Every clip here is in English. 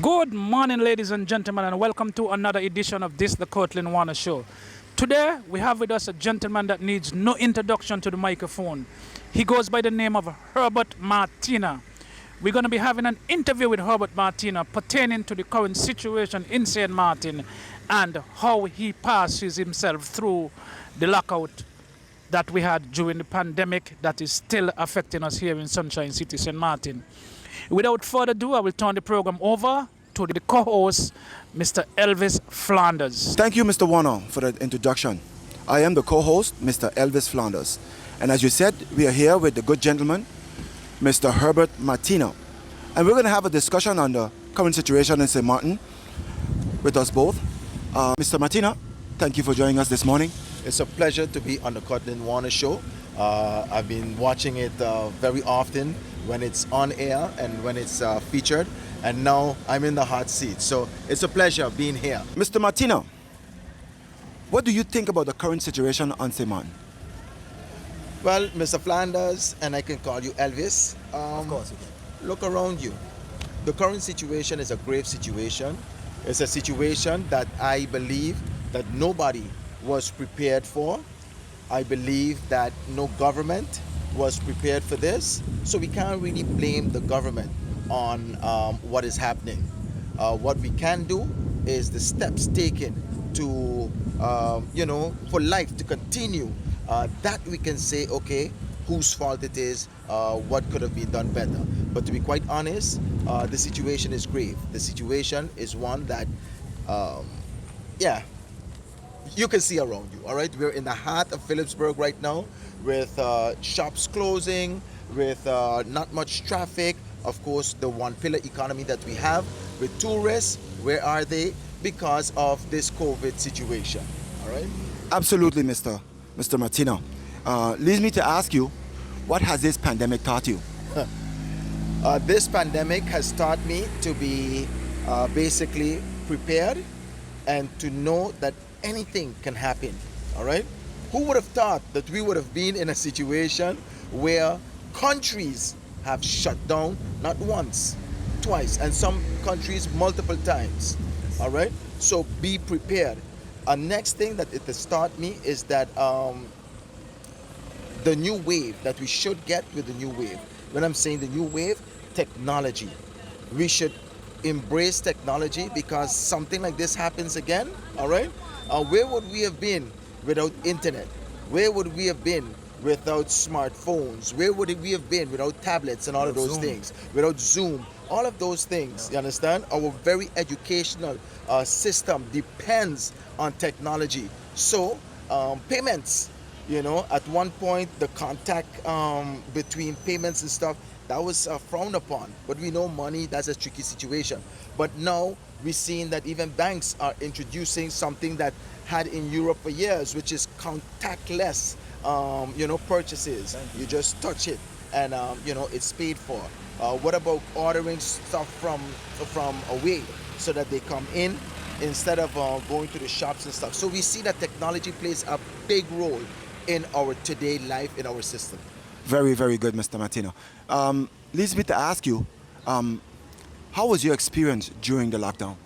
Good morning, ladies and gentlemen, and welcome to another edition of this, the Cortland Warner Show. Today, we have with us a gentleman that needs no introduction to the microphone. He goes by the name of Herbert Martina. We're going to be having an interview with Herbert Martina pertaining to the current situation in St. Martin and how he passes himself through the lockout that we had during the pandemic that is still affecting us here in Sunshine City, St. Martin. Without further ado, I will turn the program over to the co-host, Mr. Elvis Flanders. Thank you, Mr. Warner, for the introduction. I am the co-host, Mr. Elvis Flanders. And as you said, we are here with the good gentleman, Mr. Herbert Martina. And we're going to have a discussion on the current situation in St. Martin with us both. Mr. Martina, thank you for joining us this morning. It's a pleasure to be on the Cortland Warner Show. I've been watching it very often when it's on air and when it's featured. And now I'm in the hot seat. So it's a pleasure being here. Mr. Martina, what do you think about the current situation on St. Martin? Well, Mr. Flanders, and I can call you Elvis. Of course. Look around you. The current situation is a grave situation. It's a situation that I believe that nobody was prepared for. I believe that no government was prepared for this. So we can't really blame the government on what is happening. What we can do is the steps taken to, for life to continue. That we can say, okay, whose fault it is, what could have been done better. But to be quite honest, the situation is grave. The situation is one that, you can see around you, all right? We're in the heart of Phillipsburg right now with shops closing, with not much traffic. Of course, the one pillar economy that we have with tourists, where are they? Because of this COVID situation, all right? Absolutely, Mr. Martina. Leads me to ask you, what has this pandemic taught you? This pandemic has taught me to be basically prepared and to know that anything can happen, all right? Who would have thought that we would have been in a situation where countries have shut down not once, twice, and some countries multiple times, all right? So be prepared. Next thing that it has taught me is that the new wave that we should get with the new wave. When I'm saying the new wave, technology. We should embrace technology because something like this happens again, all right? Where would we have been without internet? Where would we have been without smartphones? Where would we have been without tablets and all of those things? Without Zoom, all of those things, you understand? Our very educational system depends on technology. So payments, at one point the contact between payments and stuff, that was frowned upon. But we know money, that's a tricky situation. But now we're seeing that even banks are introducing something that had in Europe for years, which is contactless purchases. You just touch it and it's paid for. What about ordering stuff from away so that they come in instead of going to the shops and stuff? So we see that technology plays a big role in our today life, in our system. Very, very good, Mr. Martina. Leads me to ask you, how was your experience during the lockdown?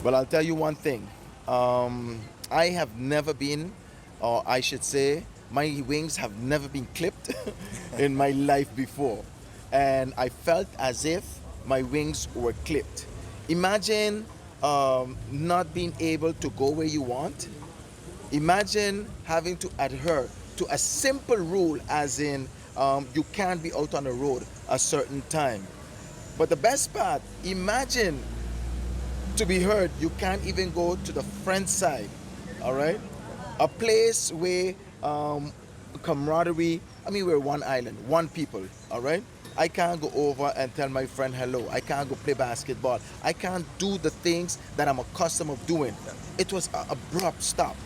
Well, I'll tell you one thing. I have never been, or I should say, my wings have never been clipped in my life before. And I felt as if my wings were clipped. Imagine not being able to go where you want. Imagine having to adhere to a simple rule, as in you can't be out on the road a certain time. But the best part, imagine to be heard, you can't even go to the front side, all right? A place where camaraderie, we're one island, one people, all right? I can't go over and tell my friend hello. I can't go play basketball. I can't do the things that I'm accustomed of doing. It was an abrupt stop.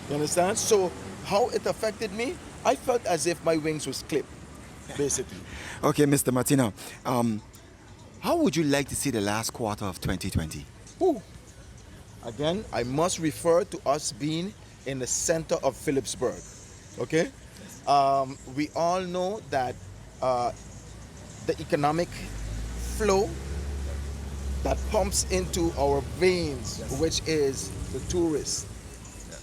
You understand? So how it affected me, I felt as if my wings was clipped, basically. Okay, Mr. Martina, how would you like to see the last quarter of 2020? Ooh. Again, I must refer to us being in the center of Phillipsburg, okay? We all know that uh, the economic flow that pumps into our veins, which is the tourists.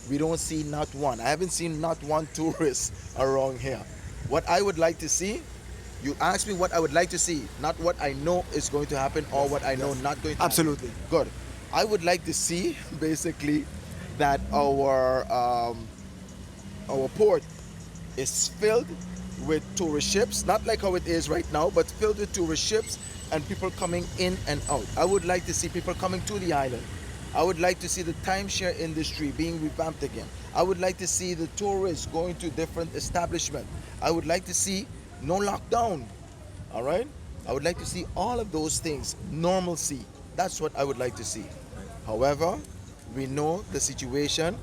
We don't see not one. I haven't seen not one tourist around here. What I would like to see, you asked me what I would like to see, not what I know is going to happen or what I know not going to Absolutely. happen. Good. I would like to see basically that our port is filled with tourist ships, not like how it is right now, but filled with tourist ships and people coming in and out. I would like to see people coming to the island. I would like to see the timeshare industry being revamped again. I would like to see the tourists going to different establishments. I would like to see no lockdown. All right? I would like to see all of those things, normalcy. That's what I would like to see. However, we know the situation.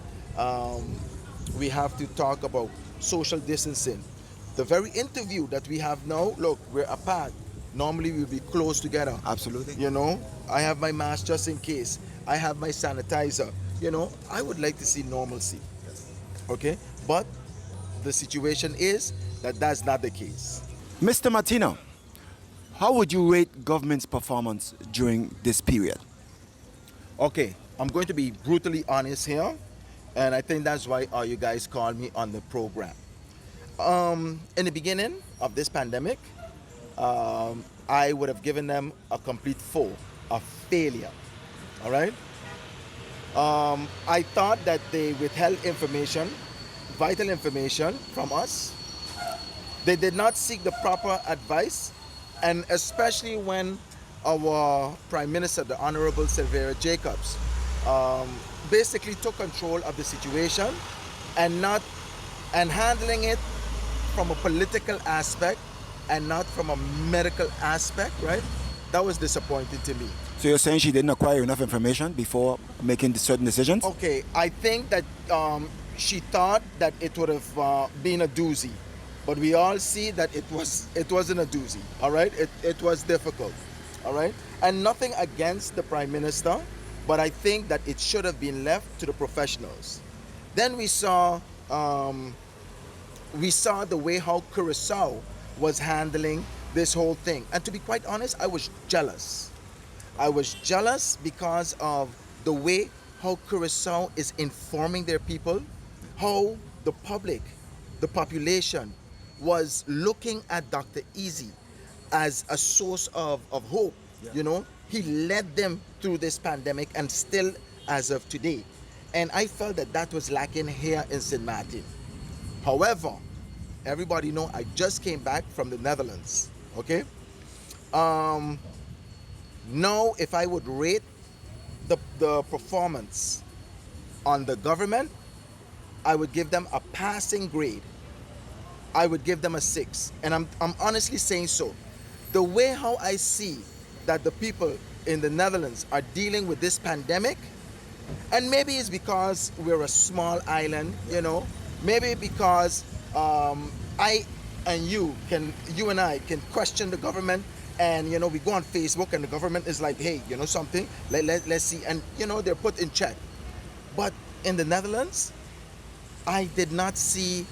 We have to talk about social distancing. The very interview that we have now, look, we're apart. Normally we'll be close together. Absolutely. You know, I have my mask just in case. I have my sanitizer. You know, I would like to see normalcy. Okay? But the situation is that that's not the case. Mr. Martina, how would you rate government's performance during this period? Okay, I'm going to be brutally honest here, and I think that's why you guys called me on the program. In the beginning of this pandemic, I would have given them a complete four, a failure. All right? I thought that they withheld information, vital information from us. They did not seek the proper advice, and especially when our Prime Minister, the Honorable Silveria Jacobs, basically took control of the situation and handling it from a political aspect and not from a medical aspect, right? That was disappointing to me. So you're saying she didn't acquire enough information before making certain decisions? Okay, I think that she thought that it would have been a doozy, but we all see that it wasn't a doozy. All right, it was difficult. All right, and nothing against the Prime Minister, but I think that it should have been left to the professionals. Then we saw the way how Curacao was handling this whole thing, and to be quite honest, I was jealous. I was jealous because of the way how Curacao is informing their people, how the public, the population, was looking at Dr. Easy as a source of hope. Yeah. You know, he led them through this pandemic and still as of today. And I felt that that was lacking here in St. Maarten. However, everybody know I just came back from the Netherlands, okay? Now, if I would rate the performance on the government, I would give them a passing grade. I would give them a 6. And I'm honestly saying so. The way how I see that the people in the Netherlands are dealing with this pandemic, and maybe it's because we're a small island, you know, maybe because you and I can question the government, and you know, we go on Facebook and the government is like, hey, you know something, let's see, and you know, they're put in check. But in the Netherlands, I did not see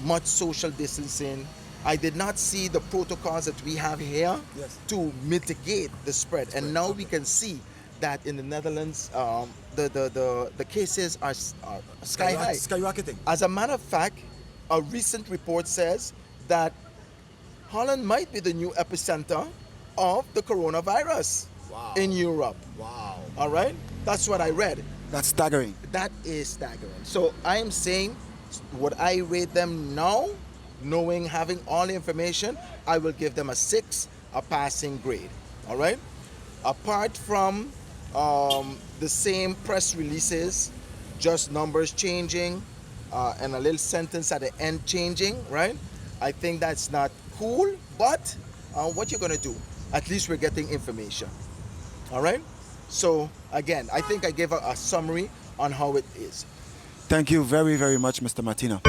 much social distancing. I did not see the protocols that we have here to mitigate the spread. And now we can see that in the Netherlands, the cases are sky high. Skyrocketing. As a matter of fact, a recent report says that Holland might be the new epicenter of the coronavirus in Europe. Wow. All right? That's what I read. That's staggering. That is staggering. So I am saying, would I rate them now, having all the information? I will give them a 6, a passing grade. All right? Apart from the same press releases, just numbers changing, and a little sentence at the end changing, right? I think that's not cool, but what you're gonna do? At least we're getting information. All right? So again, I think I gave a summary on how it is. Thank you very, very much, Mr. Martina.